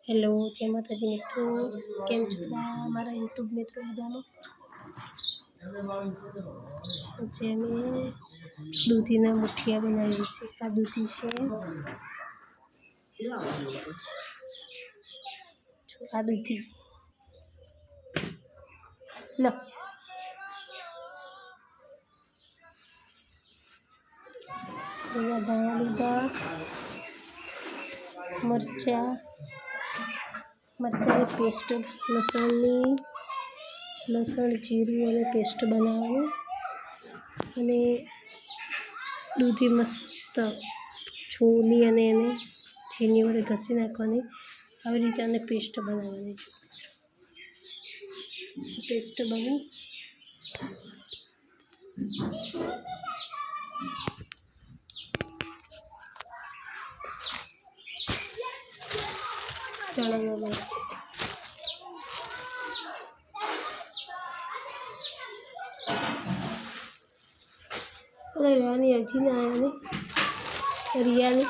Hello, જય માતાજી મિત્રો, કેમ છો મારા યુટ્યુબ મિત્રો? મજામાં. આજે અમે દૂધીના મુઠિયા બનાવીએ છીએ. આ દૂધી છે, આ દૂધી લો. બધા ધાણા લીધા, મરચાંની પેસ્ટ, લસણ જીરું અને પેસ્ટ બનાવવાનું, અને દૂધી મસ્ત છોલી અને એને છીની વડે ઘસી નાખવાની. આવી રીતે આને પેસ્ટ બનાવવાની. પેસ્ટ બની ચણાનો લોટ છે. અને રહેવાની હજી ના આવ્યા ને રિયાની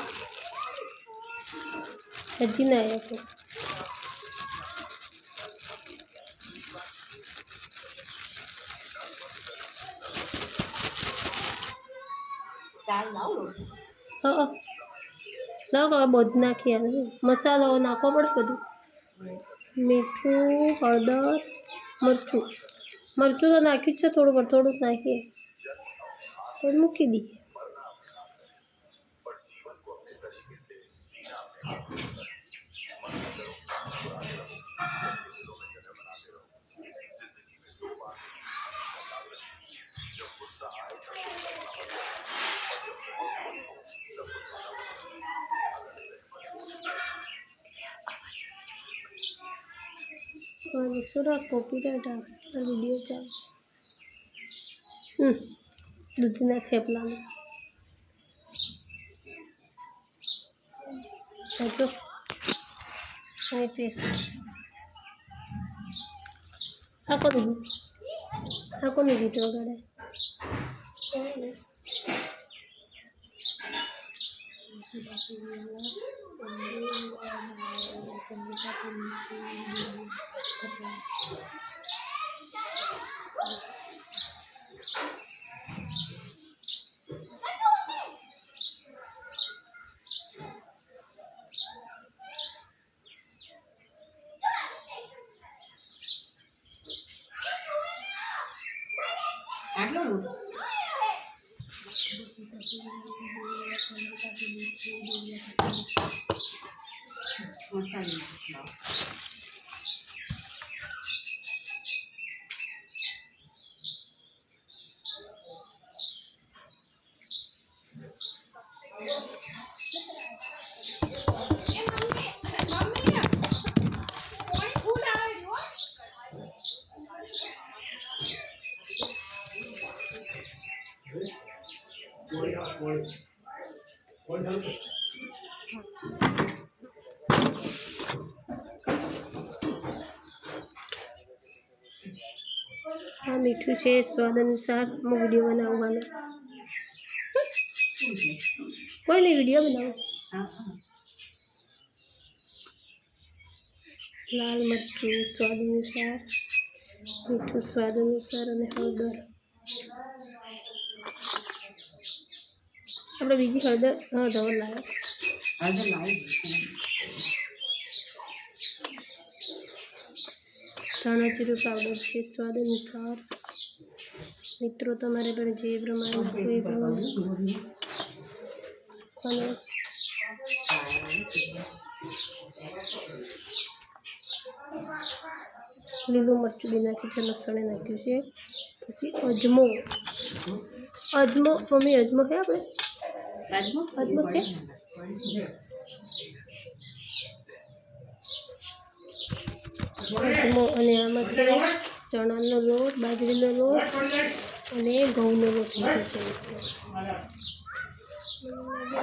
હજી ના આવ્યા તો લાવો બધું નાખી આવે. મસાલો નાખવો પડે બધું, મીઠું, હળદર, મરચું તો નાખ્યું જ છે, થોડું જ નાખીએ, થોડું મૂકી દઈએ. સુરા કોપીરાઇટ આ વિડીયો ચાલે. દૂધીના થેપલામાં તો આ પેસ્ટ આ કોને ગીત વગાડે? આ મીઠું છે, સ્વાદ અનુસાર વિડીયો બનાવવાનો. કોઈ નહીં, વિડીયો બનાવો. લાલ મરચું સ્વાદ અનુસાર, મીઠું સ્વાદ અનુસાર અને હળદર. આપણે બીજી હળદર ધવલ લાવે. ધાણા જીરું પાવડર છે, સ્વાદ અનુસાર. મિત્રો તમારે પણ જે પ્રમાણે કોઈ અને લીલું મરચું બી નાખ્યું છે, લસણે નાખ્યું છે. પછી અજમો મમ્મી, અજમો છે આપણે? અજમો છે. અજમો અને આમાં છે ચણાનો લોટ, બાજરીનો લોટ અને ઘઉંનો લોટ લીધો છે.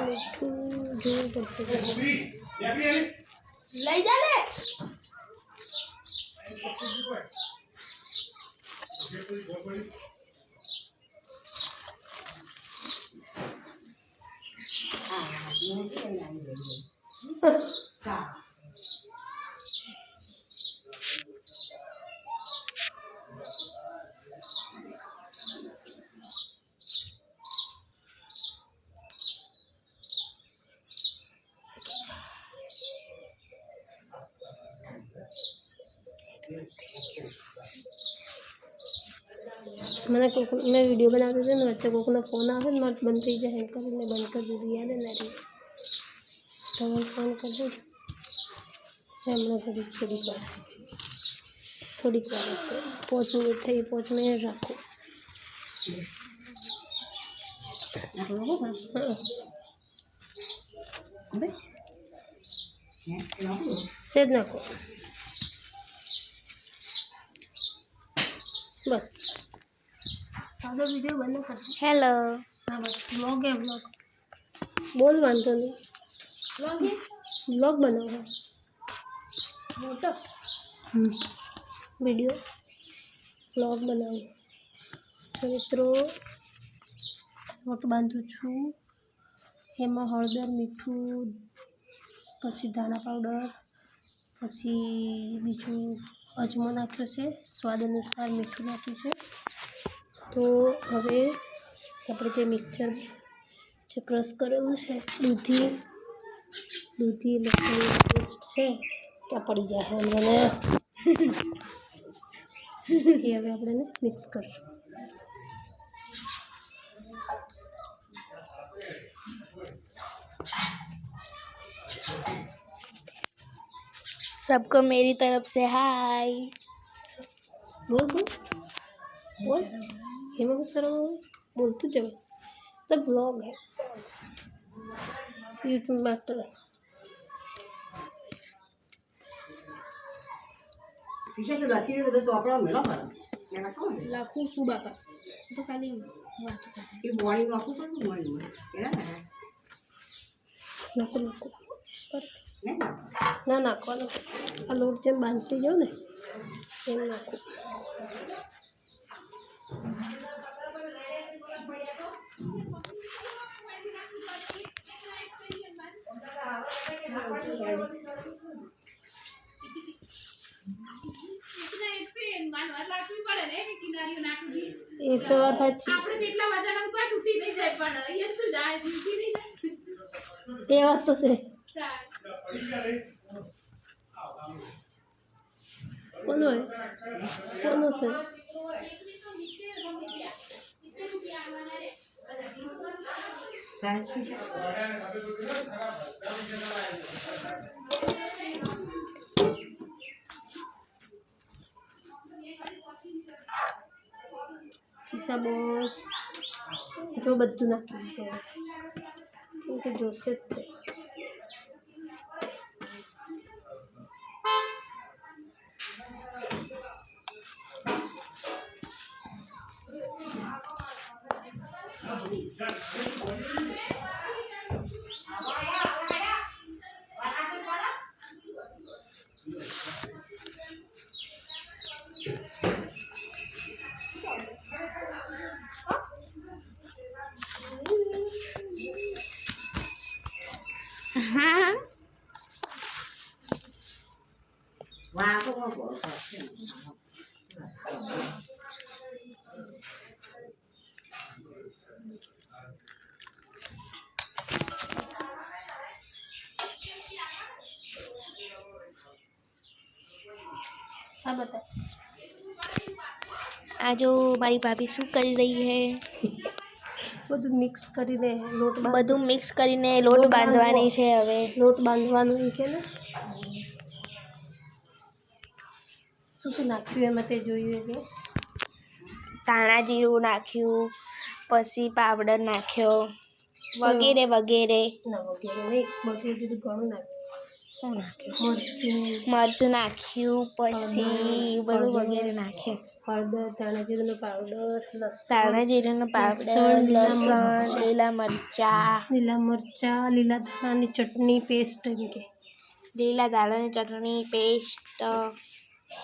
મીઠું જોવું પડશે. લઈ જા લે. मैंने वीडियो बनाते थे ना बच्चे को फोन आवे ना बंद थी जाए एंकर ने बंद कर दी याद है ना तो फोन कर दो हमने थोड़ी बार 5 मिनट थी 5 मिनट रखो सेज नाखो बस सादा वीडियो बंद कर हेलो हाँ बस व्लॉग है व्लॉग बोल वांधो नहीं व्लॉग बनाओ मोटा वीडियो व्लॉग बनाओ तो मित्रों લોટ બાંધું છું એમાં હળદર મીઠું પછી ધાણા પાવડર પછી બીજું અજમો નાખ્યો છે સ્વાદ અનુસાર મીઠું નાખ્યું છે તો હવે આપણે જે મિક્સર જે ક્રશ કરેલું છે દૂધી લસણની પેસ્ટ છે ત્યાં પડી જાય અને એ હવે આપણે મિક્સ કરશું सबको मेरी तरफ से हाय बोल बोल बोल हेमा को सर बोल तू जब तब ब्लॉग है यूट्यूब में तो पीछे तो राखी ने तो अपना मेला मारा मेला कौन है लाखों सुबह का तो खाली ये मॉर्निंग वॉक पर मॉर्निंग में केना है नको नको पर नहीं ना नाखो आ लोट जेम बांधती जाओ ने एम नाखो એ તો વાત સાચી એ વાત તો છે કોનો છે ખિસ્સા બોલ જો બધું નાખી દીધું કેમ કે જોશે જ તે हाँ वहां को वो हाँ बता आज जो मारी भाभी શું કરી રહી है બધું મિક્સ કરીને લોટ બધું મિક્સ કરીને લોટ બાંધવાની છે હવે લોટ બાંધવાનું એ કે ને શું નાખ્યું એમાં તે જોયું કે ધાણા જીરું નાખ્યું પછી પાવડર નાખ્યો વગેરે વગેરે ના વગેરે નહીં બધું કીધું ઘણું નાખ્યું શું નાખ્યું મરચું મરચું નાખ્યું પછી બધું વગેરે નાખ્યું હળદર ધાણા જીરુંનો પાવડર ધાણા જીરુંનો પાવડર લસણ લીલા મરચાં લીલા ધાણાની ચટણી પેસ્ટ એમ કે લીલા દાણાની ચટણી પેસ્ટ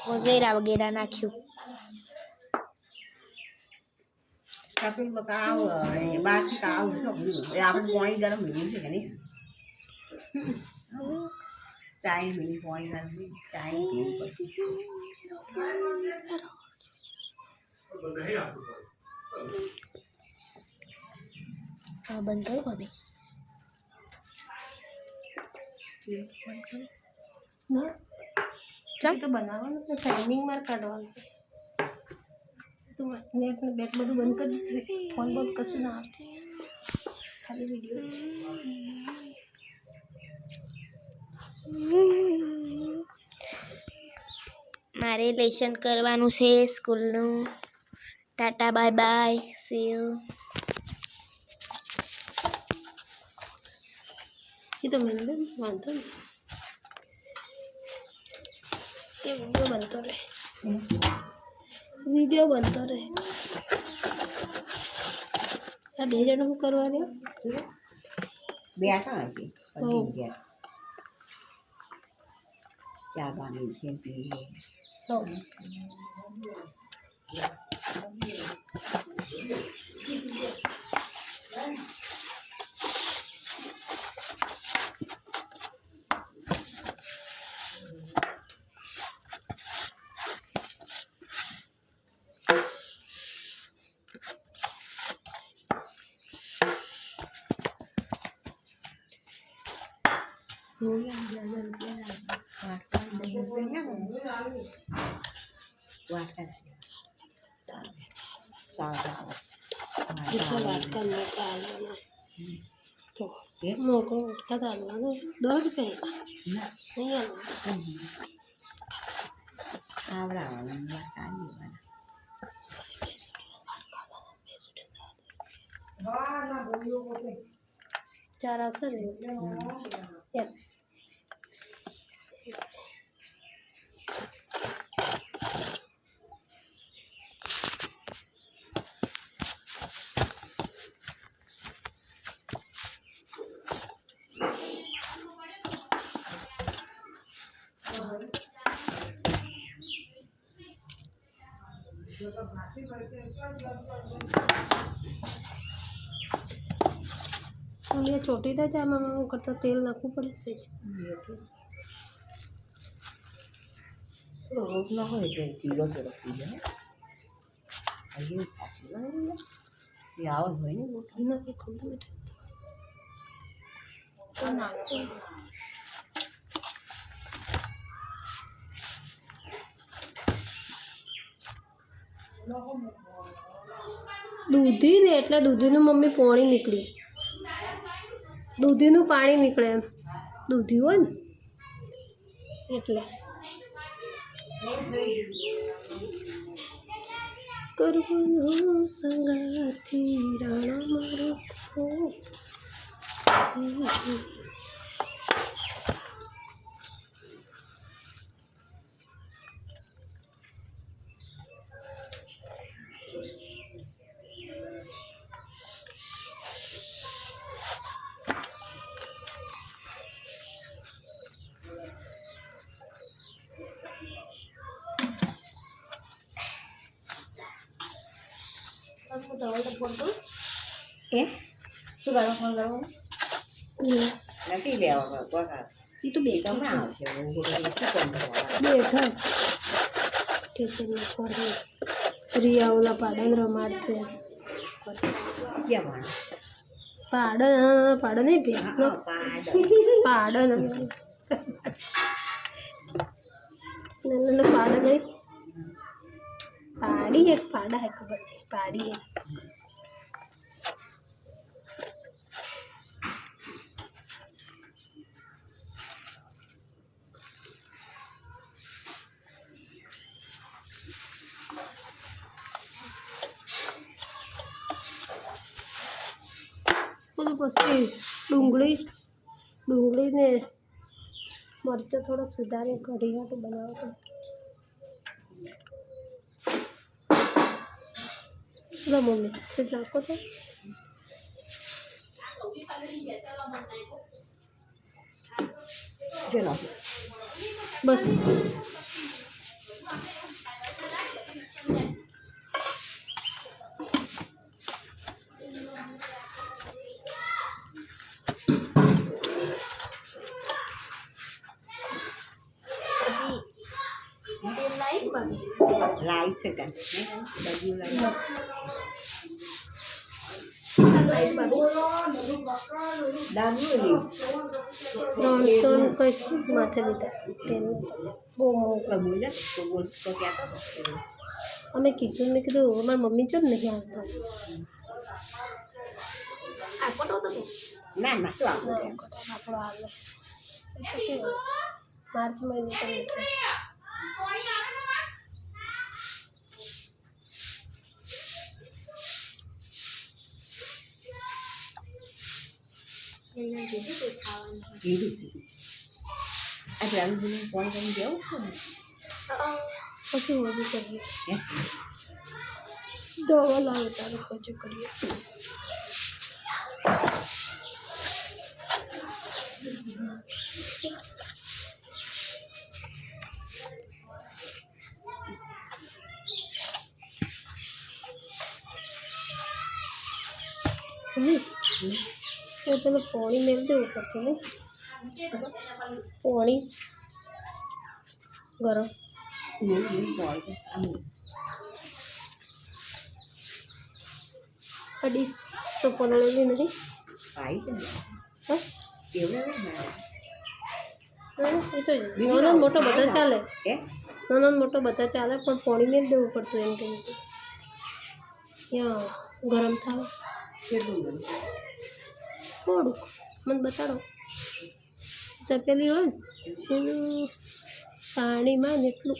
વગેરે વગેરે નાખ્યું कपिल बताओ ये बात का सब ये आप पानी गरम नहीं है नहीं चाय मिली पानी गरम चाय हाँ बंद करो भाभी ना પછી તો બનાવવાનું ને ટાઈમિંગ માર કાઢવાનું તો નેટ ને બેટ બધું બંધ કરી દીધું ફોન બંધ કશું ના આવતું ખાલી વિડીયો છે મારે લેશન કરવાનું છે સ્કૂલનું tata bye bye see you એ તો મને વાંધો ને એ વિડીયો બનતો રહે આ બે જણ શું કરવા દે બેઠા હશે ચા પાણી છે પીએ વાટકા મોકા હાલવાના તો મોકો વાટકા હાલવાનો 10 રૂપિયા નહીં આવડાવવાનું ચાર આવશે ને એમ ये छोटी था क्या मैं करता तेल नाखવું પડે છે રોગ ન હોય તો કિલો થોડો પી જાય હજી એ આવત હોય ને ના કે ખબર તો નાખો દૂધી ને એટલે દૂધીનું મમ્મી પાણી નીકળી દૂધીનું પાણી નીકળે એમ દૂધી હોય ને એટલે કરવું સંગાથી રાણા મારો એ શું કરો ફોન કરવાનો નથી લેવાનો એ તો બેઠા તમે આવશે બેઠા છે રિયા ઓલા પાડન રમાડશે ક્યાં પાડન નહીં ભેંસનો પાડન પાડન નહીં પાડી એક પાડા હે ખબર નહીં પાડી બધું પછી ડુંગળીને મરચાં થોડોક સુધારી કઢી હાટું બનાવો તો મમ્મી સીટ નાખો તો ચલો બસ લાઈટ છે ત્યાં બાજુ લાઈટ 300 ને કંઈક માથે લીધા તેનું બહુ મોંઘું. અમે કીધું મેં કીધું અમારી મમ્મી ચમ નહીં આવતા. ના ના તો આપણો આવે એ તો કેવું માર્ચ મહિને તો નીકળે. ફોન કરી દેવું છે ને પછી વધુ કરીએ દવા લાવે તારે પછી કરીએ. તો પેલું પાણી મેળ દેવું પડતું ને પાણી ગરમ આ ડીશ તો પલળેલી નથી. હા એ તો નાનો મોટો બધા ચાલે નાનો મોટો બધા ચાલે પણ પાણી મેળ દેવું પડતું એમ કહ્યું ત્યાં ગરમ થાય થોડુંક મને બતાડો તપેલી હોય ને સાણીમાં ને એટલું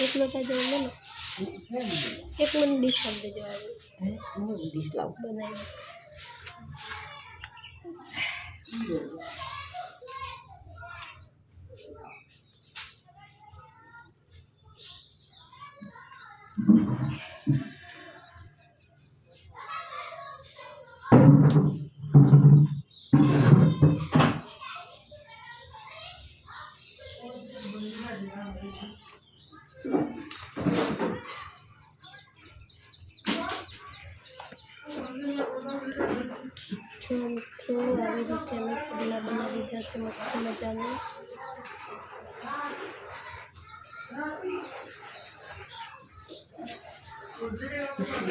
એક લોટા જેવું લે એક મને ડીશ આપી દેજો બનાવી જો મિત્રો આવી રીતે અમે પુડલા બનાવી દીધા છે મસ્ત મજાના.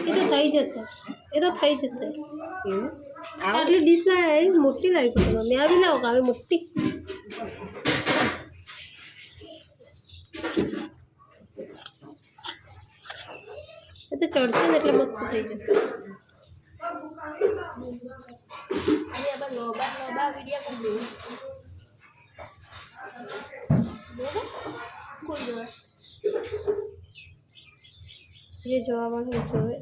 એ તો થઈ જશે આટલી ડીશ લાવી મોટી લાવી પડે મમ્મી આવી લાવો કે આવી મોટી એ તો ચડશે ને એટલે મસ્ત થઈ જશે. જે જોવા વાળું જોવે.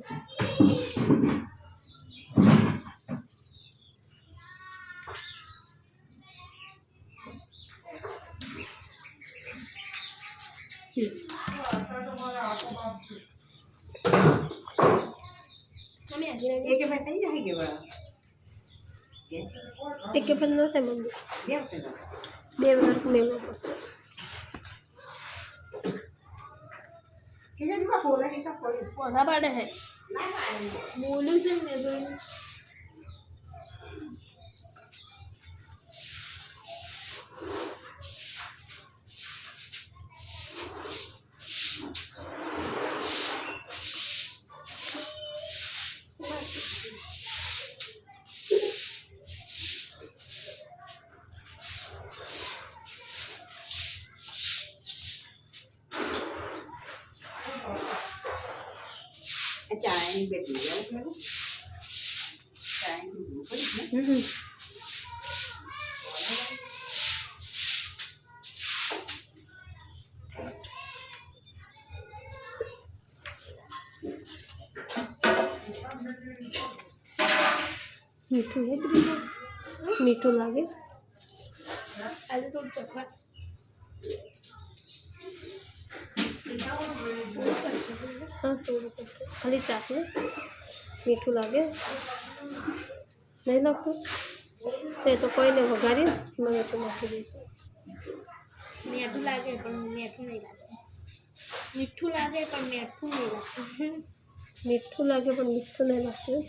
એક પણ ન થાય મમ્મી 2 વાર મેળવો પડશે. કોના પાડે હે બોલું છે ને ચાયની બેટરી આવું ચાયની દૂધ પડી મીઠું હે દીકરી મીઠું લાગે આજે થોડું ચખા हाँ થોડું ખાલી ચાખને મીઠું લાગે નહીં લાગતું તો એ તો કોઈને વઘારી મીઠું નાખી દઈશું. મીઠું લાગે પણ મીઠું નહીં લાગે મીઠું લાગે પણ મીઠું નહીં લાગતું મીઠું લાગે પણ મીઠું નહીં લાગતું.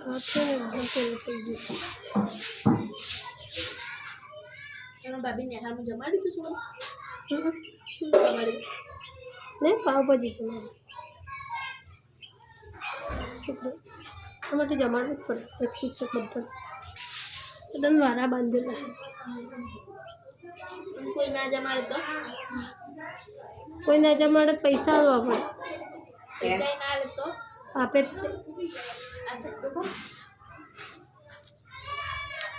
હાથ છે ને એકદમ પેલું થઈ ગયું. એમાં ભાભી નેહાનું જમાડ્યું તું શું હમ. શું જમાડ્યું ને પાવભાજી છે મારે છોકરો આ માટે જમાડવું જ પડે. એક શિક્ષક બધાને વારા બાંધેલા. કોઈ ના જમાડે તો કોઈ ના જમાડે તો પૈસા આપવા પડે. પૈસા ના લે તો આપે જ તે. આ તો કહો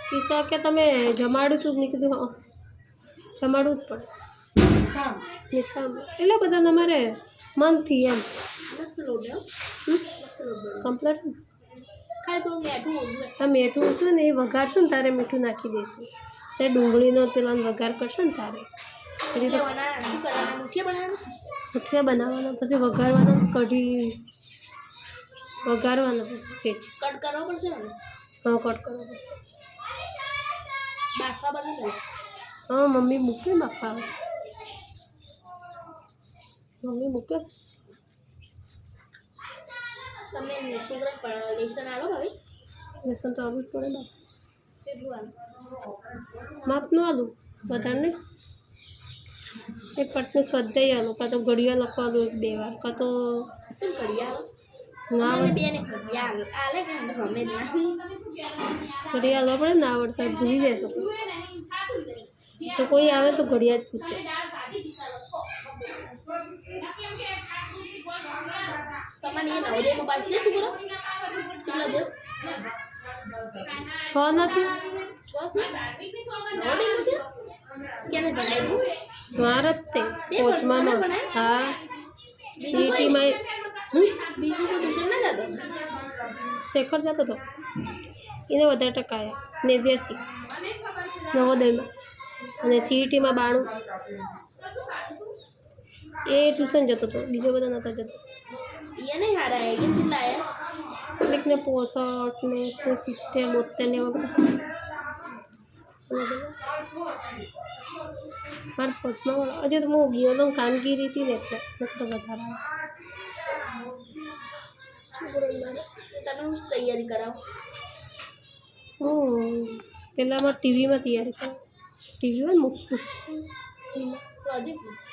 પૈસા કે તમે જમાડું તું. મેં કીધું હા જમાડવું જ પડે. નિશાળમાં એટલા બધા અમારે મનથી એમ મસ્ત લોટ હો મસ્ત લોટ બન્યો. કમ્પ્લેટ. ખાલી થોડું મેઠું ઓછું હોય આ મીઠું હશે ને એ વઘારશું ને તારે મીઠું નાખી દઈશું. સે ડુંગળીનો પેલા વઘાર કરશો ને તારે એ રીતે બનાવવાના શું કરવાના મુઠિયા બનાવવાના મુઠિયા બનાવવાના પછી વઘારવાના કઢી વઘારવાના પછી સેજ કટ કરવો પડશે ને હા કટ કરવો પડશે. બાફા બનાવી હા મમ્મી મૂકે બાપા મમ્મી મૂકે. તમે સુગર પણ લેસન આવો હવે લેસન તો આવવું જ પડે બાપ. કેટલું આવું માપનું આલું વધારે નહીં. એક પટનું સ્વાધ્યાય આલું કાં તો ઘડિયા લખવાનું 1-2 વાર કાં તો શું કરીએ આવો ના મને આવડે બેને ઘડિયા આલે કે મને ગમે જ ના ઘડિયા આલવા પડે. ના આવડતા હોય ભૂલી જાય છોકરો. તો કોઈ આવે તો ઘડિયા જ પૂછે. તમારે એ નવોદયમાં પાસ છે શું કરો કેટલા દે 6 નથી 6 નવોદયમાં છે કેને ભણાવ્યું મારે જ તે કોચમાં હા સીઈટીમાં બીજું કોઈ ટ્યુશન ના જતો શેખર જતો હતો. એને વધારે ટકા આવ્યા 89 નવોદયમાં અને સીઈટીમાં 92. એ ટ્યુશન જતો હતો બીજો બધા નહોતા જતો. એને હારા એ કેમ કેટલા આયા એકને 65 ને 70 72 ને એવા બધા. મારે પચમાં હજુ તો હું ગયો તો કામગીરી હતી ને એટલે તો વધારે તમે હું તૈયારી કરાવો હું પહેલાંમાં ટીવીમાં તૈયારી કરું. ટીવીમાં મૂકતું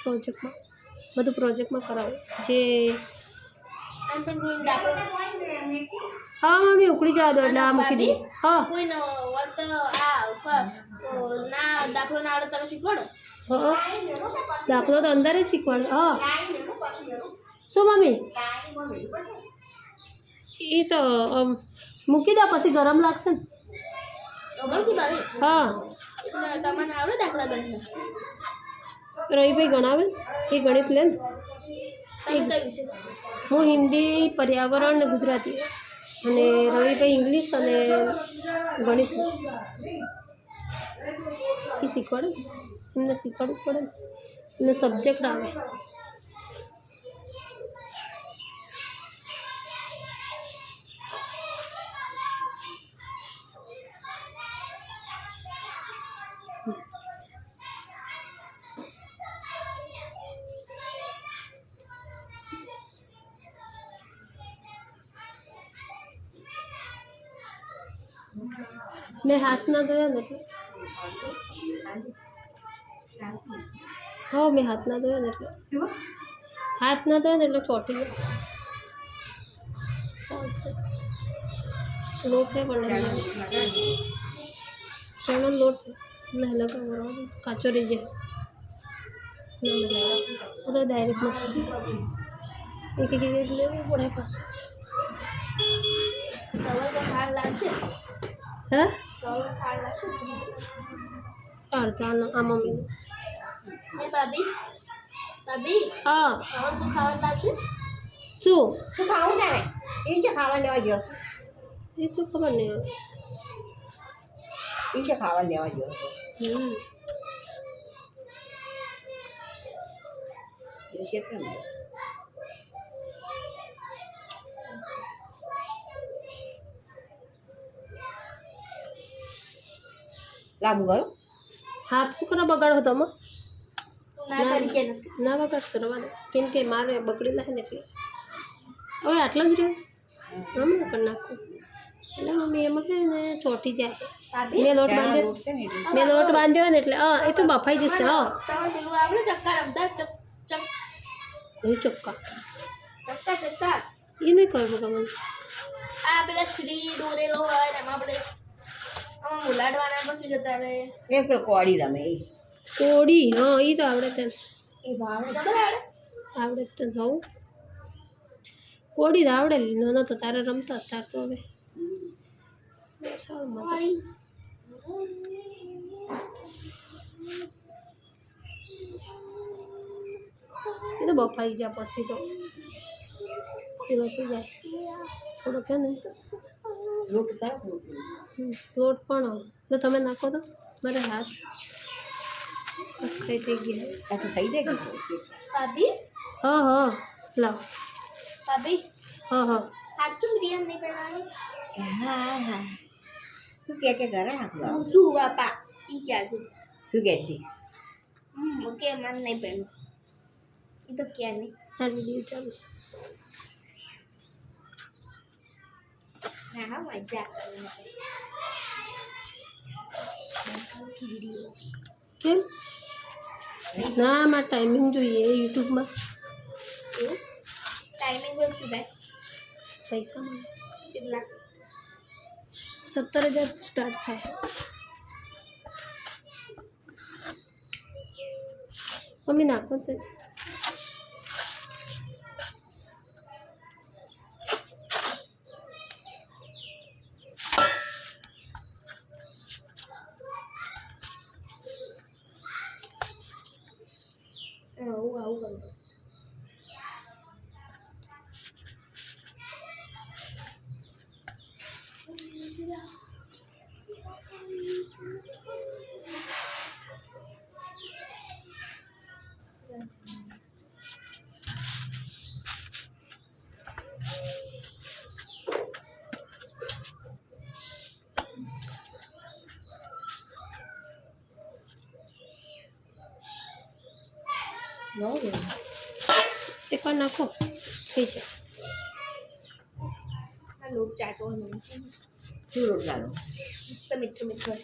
પ્રોજેક્ટમાં બધું પ્રોજેક્ટમાં કરાવું જે એમ પણ કોઈ દાખલો હા મમ્મી ઉકળી જવા દો એટલે આ મૂકી દઈએ. હા કોઈ વર્ત ના દાખલો ના આવડે તમે શીખવાડો હા દાખલો તો અંદર શીખવાડે. હા શું મમ્મી એ તો મૂકી દો પછી ગરમ લાગશે ને. ખબર કે ભાઈ હા એટલે તમને આવડે દાખલા ગણિત રવિભાઈ ગણાવે એ ગણિત લે ને. તમે કઈ વિષય હું હિન્દી પર્યાવરણ ને ગુજરાતી અને રવિભાઈ ઇંગ્લિશ અને ગણિત એ શીખવાડે. એમને શીખવાડવું પડે ને એમને સબ્જેક્ટ આવે. મેં હાથ ના ધોયા ને એટલે હા મેં હાથ ના ધોયા ને એટલે હાથ ના ધોયા ને એટલે ચોટી ગયા. ચાલશે લોટ નહીં પણ ચણાનો લોટ ના લગાવવાનો કાચો રહી જાય ના મજા આવે. તો ડાયરેક્ટ મસ્ત એક લેવું પડે પાછું. ખબર તો ખાર લાગશે હે ખબર ખાર લાગશે અડધા આ મમ્મી એ ભાભી ભાભી હા ખબર તો ખાવા લાગશે શું શું ખાવું તારે એ છે ખાવા લેવા ગયો એ તો ખબર નહીં હવે. એ છે ખાવા લેવા ગયો એ ક્ષેત્ર ને લાંબુ કરો હાથ શું કરવા બગાડો તમે ના કરી કે નથી ના બગાડશો રવા દે કેમ કે મારે બગડેલા છે ને એટલે હવે આટલા જ રહે હમણાં કરી નાખું એટલે મમ્મી એમાં કહે ને ચોટી જાય ભાભી મેં લોટ ચણાનો બાંધ્યો લોટ છે ને એટલે મેં લોટ બાંધ્યો હોય ને એટલે એ તો બફાઈ જશે તમારે પેલું આવડે ચક્કા રમતા એ ચોખ્ખા ચક્કા એ નહીં કરવું ગમે આ પેલા શ્રી દોરેલો હોય ને એમાં આપણે આમાં મુલાડવાના પછી જતા રહે એ પેલો કોળી રમે એ કોડી હા એ તો આવડે તને એ ભાવે ખબર આવડે આવડે તને હોવું કોડી તો આવડે નાનો તો તારે રમતા તાર તો હવે સારું મજા એ તો બફાઈ જાય પછી તો પેલો થઈ જાય થોડો કે ને લોટ તારો લોટ લોટ પણ તો તમે નાખો તો મારે હાથ કઈ થઈ ગયા આટલું થઈ જાય કે ભાભી હા હા લાવ ભાભી હા સાચું બિરયાની નહીં બનાવવાની હા હા તું કે ઘરે આખું હું શું બાપા ઈ ક્યાં છે શું કહેતી ઓકે મન નહીં પહેરું એ તો ક્યાં નહીં આ વિડીયો ચાલુ ના હા મજા કેમ ના મારે ટાઈમિંગ જોઈએ યુટ્યુબમાં એવું ટાઈમિંગ બોલ શું ભાઈ પૈસા મળે કેટલા 17,000 સ્ટાર્ટ થાય મમ્મી નાખો છે આવું કરું એકવાર નાખો થઈ જાય આ લોટ ચાટવાનો શું લોટ લાવો મસ્ત મીઠું મીઠું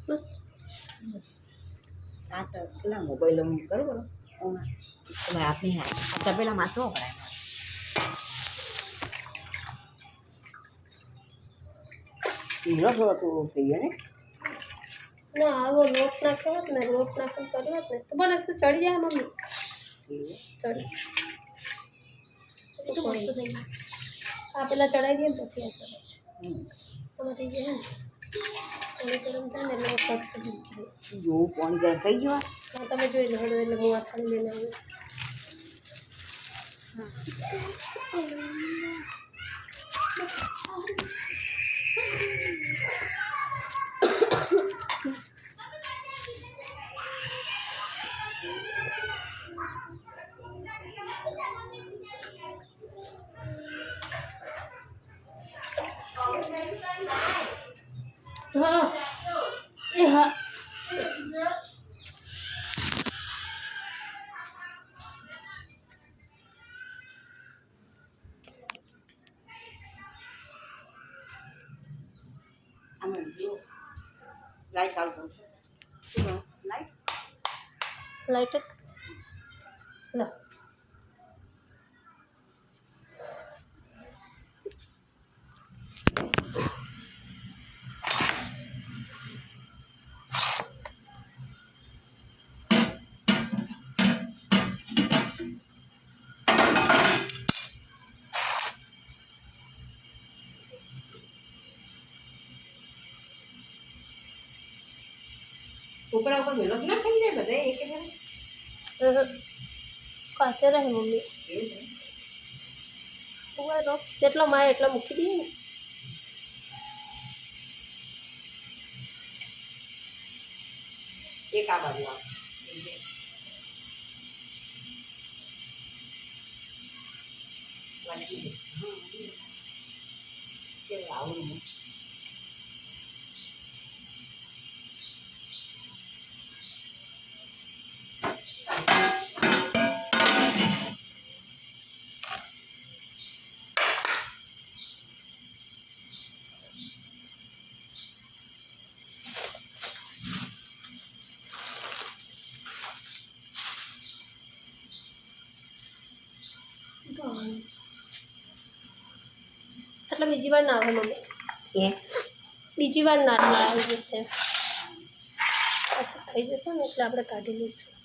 બસ આ તો પેલા મોબાઈલ કરું તમારે આપની હા તપેલામાં તો કરાય ઢીલો થોડો થોડો થઈ ગયો ને ના આવો લોટ નાખ્યો હોત ને લોટ નાખીને કર્યો હોત ને તો પણ તો ચડી જાય મમ્મી ચડી એ તો મસ્ત થઈ ગયું આ પેલા ચડાવી દઈએ ને પછી આ ચડાવે છે હમ. આમાં થઈ જાય ને પાણી ગરમ થાય ને એટલે કટ કરી મૂકી દે જોવું પાણી ગરમ થઈ ગયું હા તમે જોઈ લો હળો એટલે હું આ થાળી લઈને આવું હા એ હા આમાં જો લાઈટ આવતો લાઈટ લાઈટ લા છોકરા ઉપર મેલો ના થઈ જાય બધા એક કાચા રહે મમ્મી ઉવા રો જેટલો માય એટલો મૂકી દઈએ ને એક આ બાજુ આવે વાંચી દે કે આવું એટલે બીજી વાર ના આવે મમ્મી બીજી વાર ના આવી જશે થઈ જશે ને એટલે આપણે કાઢી લઈશું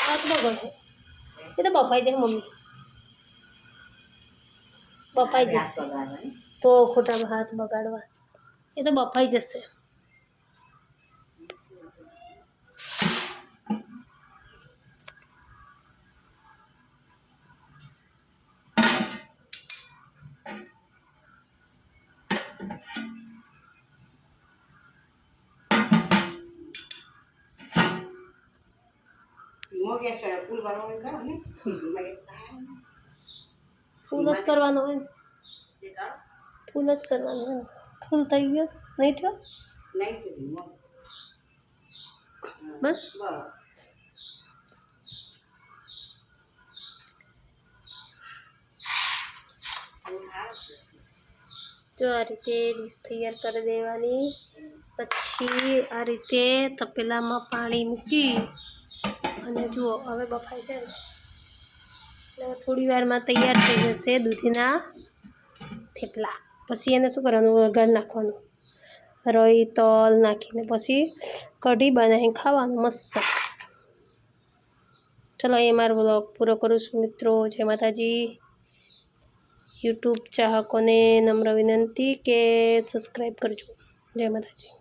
હાથ બગડે એ તો બફાઈ જાય મમ્મી બફાઈ જશે તો ખોટા હાથ બગાડવા એ તો બફાઈ જશે ફૂલ જ કરવાનો હોય ને ફૂલ જ કરવાનો હોય ને ફૂલ થઈ ગયો નહીં થયો બસ જો આ રીતે ડીશ તૈયાર કરી દેવાની પછી આ રીતે તપેલામાં પાણી મૂકી અને જુઓ હવે બફાય છે ને એટલે થોડી વારમાં તૈયાર થઈ જશે દૂધીના થેપલા પછી એને શું કરવાનું વઘાર નાખવાનું રઈ તલ નાખીને પછી કઢી બનાવીને ખાવાનું મસ્ત ચલો એ મારો બ્લોગ પૂરો કરું છું મિત્રો જય માતાજી યુટ્યુબ ચાહકોને નમ્ર વિનંતી કે સબસ્ક્રાઈબ કરજો જય માતાજી